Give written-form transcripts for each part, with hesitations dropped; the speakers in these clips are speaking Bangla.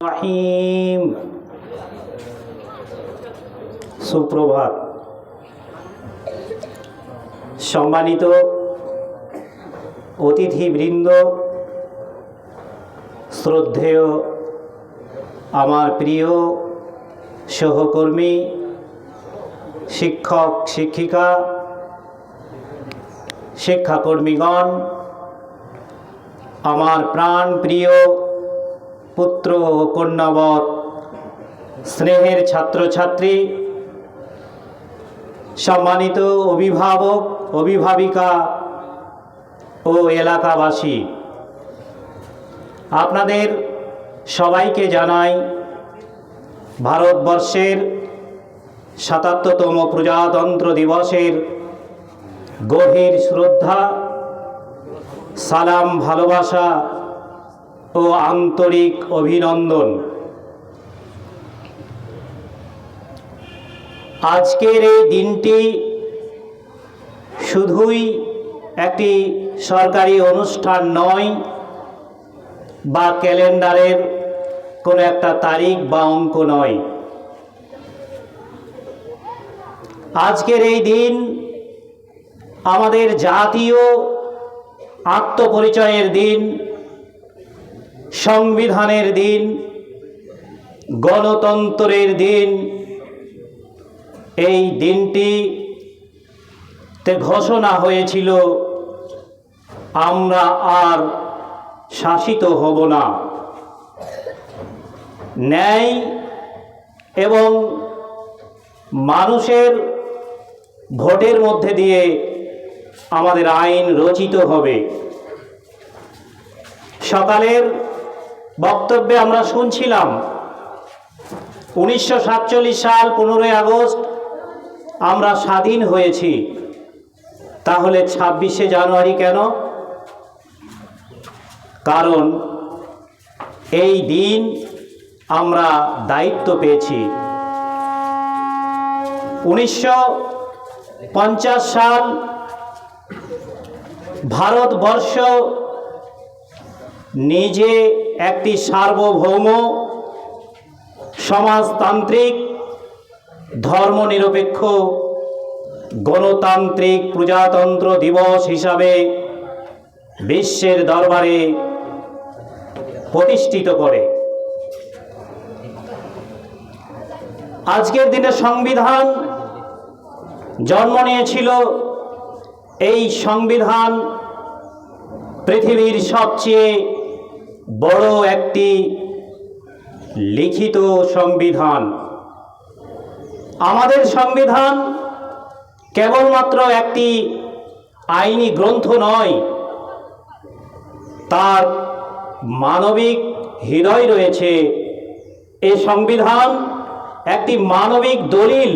রহিম। সুপ্রভাত। সম্মানিত অতিথিবৃন্দ, শ্রদ্ধেয় আমার প্রিয় সহকর্মী, শিক্ষক শিক্ষিকা, শিক্ষাকর্মীগণ, আমার প্রাণ প্রিয় পুত্র ও কন্যাবৎ স্নেহের ছাত্রছাত্রী, সম্মানিত অভিভাবক অভিভাবিকা ও এলাকাবাসী, আপনাদের সবাইকে জানাই ভারতবর্ষের ৭৭তম প্রজাতন্ত্র দিবসের গভীর শ্রদ্ধা, সালাম, ভালোবাসা ও আন্তরিক অভিনন্দন। আজকের এই দিনটি শুধুই একটি সরকারি অনুষ্ঠান নয় বা ক্যালেন্ডারের কোনো একটা তারিখ বা অঙ্ক নয়। আজকের এই দিন আমাদের জাতীয় আত্মপরিচয়ের দিন, সংবিধানের দিন, গণতন্ত্রের দিন। এই দিনটিতে ঘোষণা হয়েছিল আমরা আর শাসিত হব না। ন্যায় এবং মানুষের ভোটের মধ্যে দিয়ে আমাদের আইন রচিত হবে। সকালের বক্তব্যে আমরা শুনছিলাম 1947 সাল 15ই আগস্ট আমরা স্বাধীন হয়েছি। তাহলে 26শে জানুয়ারি কেন? কারণ এই দিন আমরা দায়িত্ব পেয়েছি। 1950 সাল ভারতবর্ষ নিজে একটি সার্বভৌম সমাজতান্ত্রিক ধর্মনিরপেক্ষ গণতান্ত্রিক প্রজাতন্ত্র দিবস হিসাবে বিশ্বের দরবারে প্রতিষ্ঠিত করে। আজকের দিনে সংবিধান জন্ম নিয়েছিল। এই সংবিধান পৃথিবীর সবচেয়ে বড় একটি লিখিত সংবিধান। আমাদের সংবিধান কেবলমাত্র একটি আইনি গ্রন্থ নয়, তার মানবিক হৃদয় রয়েছে। এই সংবিধান একটি মানবিক দলিল,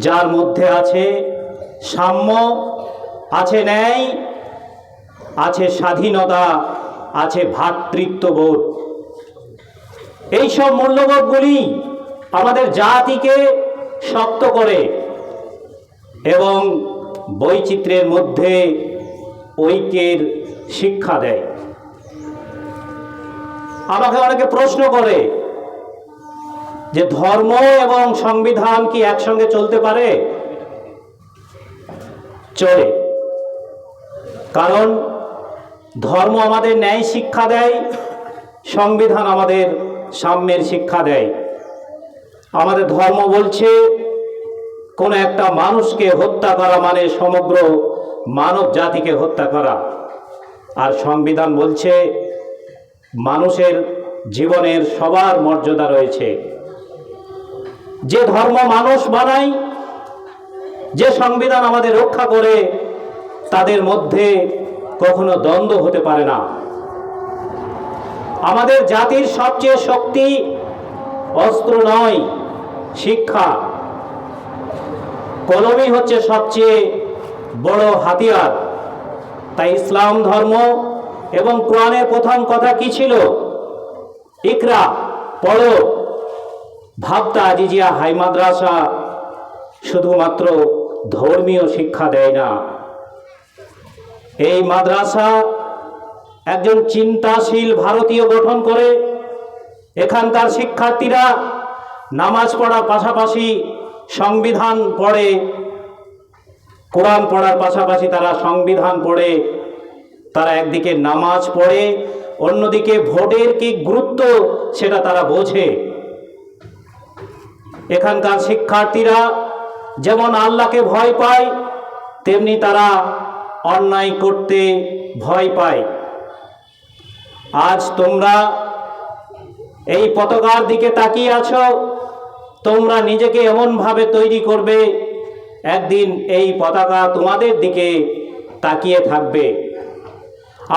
যার মধ্যে আছে সাম্য, আছে ন্যায়, আছে স্বাধীনতা, আছে ভ্রাতৃত্ববোধ। এইসব মূল্যবোধগুলি আমাদের জাতিকে শক্ত করে এবং বৈচিত্র্যের মধ্যে ঐক্যের শিক্ষা দেয়। আমাকে অনেকে প্রশ্ন করে যে ধর্ম এবং সংবিধান কি একসঙ্গে চলতে পারে? চলে। কারণ ধর্ম আমাদের ন্যায় শিক্ষা দেয়, সংবিধান আমাদের সাম্যের শিক্ষা দেয়। আমাদের ধর্ম বলছে কোনো একটা মানুষকে হত্যা করা মানে সমগ্র মানব জাতিকে হত্যা করা, আর সংবিধান বলছে মানুষের জীবনের সবার মর্যাদা রয়েছে। যে ধর্ম মানুষ বানায়, যে সংবিধান আমাদের রক্ষা করে, তাদের মধ্যে কখনো দ্বন্দ্ব হতে পারে না। আমাদের জাতির সবচেয়ে শক্তি অস্ত্র নয়, শিক্ষা। কলমই হচ্ছে সবচেয়ে বড় হাতিয়ার। তাই ইসলাম ধর্ম এবং কোরআনের প্রথম কথা কি ছিল? ইকরা, পড়ো। ভাবতা আজিজিয়া হাই মাদ্রাসা শুধুমাত্র ধর্মীয় শিক্ষা দেয় না। এই মাদ্রাসা একজন চিন্তাশীল ভারতীয় গঠন করে এখানকার শিক্ষার্থীরা নামাজ পড়ার পাশাপাশি সংবিধান পড়ে, কোরআন পড়ার পাশাপাশি তারা সংবিধান পড়ে, তারা একদিকে নামাজ পড়ে, অন্যদিকে ভোটের কি গুরুত্ব সেটা তারা বোঝে। এখানকার শিক্ষার্থীরা যেমন আল্লাহকে ভয় পায়, তেমনি তারা অন্যায় করতে ভয় পায়। আজ তোমরা এই পতাকার দিকে তাকিয়ে আছো, তোমরা নিজেকে এমনভাবে তৈরি করবে, একদিন এই পতাকা তোমাদের দিকে তাকিয়ে থাকবে।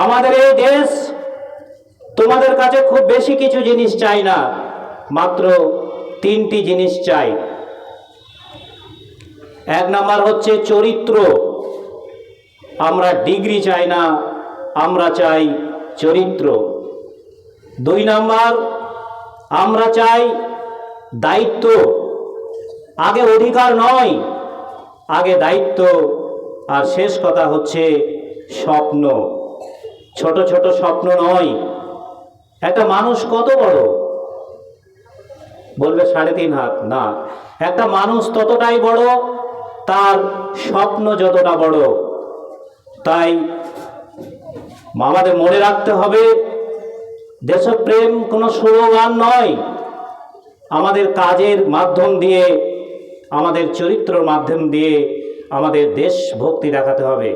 আমাদের এই দেশ তোমাদের কাছে খুব বেশি কিছু জিনিস চাই না, মাত্র 3টি জিনিস চাই। 1 নাম্বার হচ্ছে চরিত্র। আমরা ডিগ্রি চাই না, আমরা চাই চরিত্র। 2 নাম্বার, আমরা চাই দায়িত্ব। আগে অধিকার নয়, আগে দায়িত্ব। আর শেষ কথা হচ্ছে স্বপ্ন। ছোট ছোট স্বপ্ন নয়। একটা মানুষ কত বড়? বলবে 3.5 হাত। না, একটা মানুষ ততটাই বড় তার স্বপ্ন যতটা বড়। তাই আমাদের মনে রাখতে হবে, দেশপ্রেম কোনো স্লোগান নয়, আমাদের কাজের মাধ্যম দিয়ে, আমাদের চরিত্রের মাধ্যম দিয়ে আমাদের দেশভক্তি দেখাতে হবে।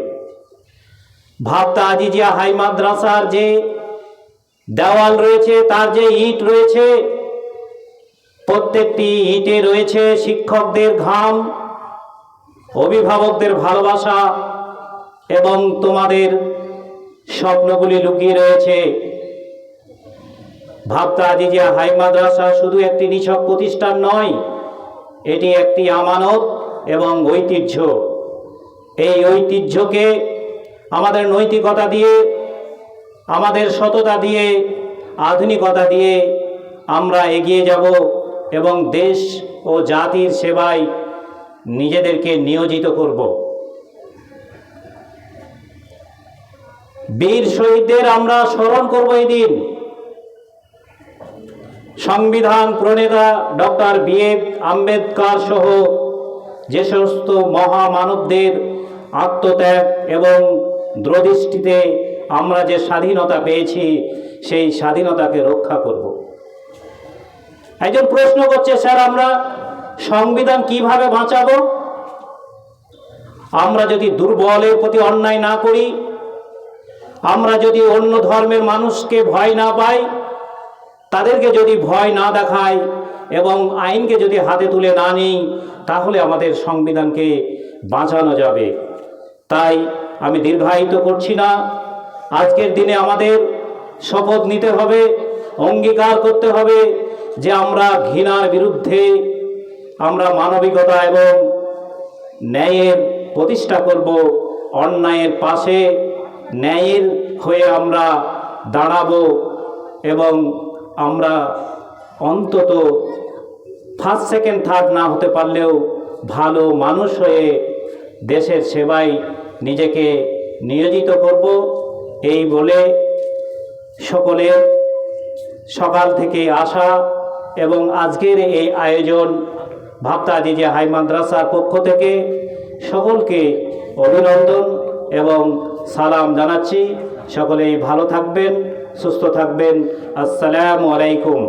ভাবতা আজিজিয়া হাই মাদ্রাসার যে দেওয়াল রয়েছে, তার যে ইট রয়েছে, প্রত্যেকটি ইটে রয়েছে শিক্ষকদের ঘাম, অভিভাবকদের ভালোবাসা এবং তোমাদের স্বপ্নগুলি লুকিয়ে রয়েছে। ভাবতা আজিজিয়া হাই মাদ্রাসা শুধু একটি নিছক প্রতিষ্ঠান নয়, এটি একটি আমানত এবং ঐতিহ্য। এই ঐতিহ্যকে আমাদের নৈতিকতা দিয়ে, আমাদের সততা দিয়ে, আধুনিকতা দিয়ে আমরা এগিয়ে যাব এবং দেশ ও জাতির সেবায় নিজেদেরকে নিয়োজিত করব। বীর শহীদদের আমরা স্মরণ করব এই দিন। সংবিধান প্রণেতা ডক্টর বি.আর. আম্বেদকর সহ যে সমস্ত মহামানবদের আত্মত্যাগ এবং দূরদৃষ্টিতে আমরা যে স্বাধীনতা পেয়েছি, সেই স্বাধীনতাকে রক্ষা করব। একজন প্রশ্ন করছে, স্যার আমরা সংবিধান কিভাবে বাঁচাবো? আমরা যদি দুর্বলের প্রতি অন্যায় না করি, আমরা যদি অন্য ধর্মের মানুষকে ভয় না পাই, তাদেরকে যদি ভয় না দেখাই এবং আইনকে যদি হাতে তুলে না নিই, তাহলে আমাদের সংবিধানকে বাঁচানো যাবে। তাই আমি দীর্ঘায়িত করছি না। আজকের দিনে আমাদের শপথ নিতে হবে, অঙ্গীকার করতে হবে যে আমরা ঘৃণার বিরুদ্ধে, আমরা মানবিকতা এবং ন্যায়ের প্রতিষ্ঠা করব। অন্যায়ের পাশে ন্যায়ের হয়ে আমরা দাঁড়াবো এবং আমরা অন্তত ফার্স্ট সেকেন্ড থার্ড না হতে পারলেও ভালো মানুষ হয়ে দেশের সেবায় নিজেকে নিয়োজিত করব। এই বলে সকলের সকাল থেকে আসা এবং আজকের এই আয়োজন ভাবতা আজিজিয়া হাই মাদ্রাসার পক্ষ থেকে সকলকে অভিনন্দন এবং সালাম জানাচ্ছি। সকলেই ভালো থাকবেন, সুস্থ থাকবেন। আসসালামু আলাইকুম।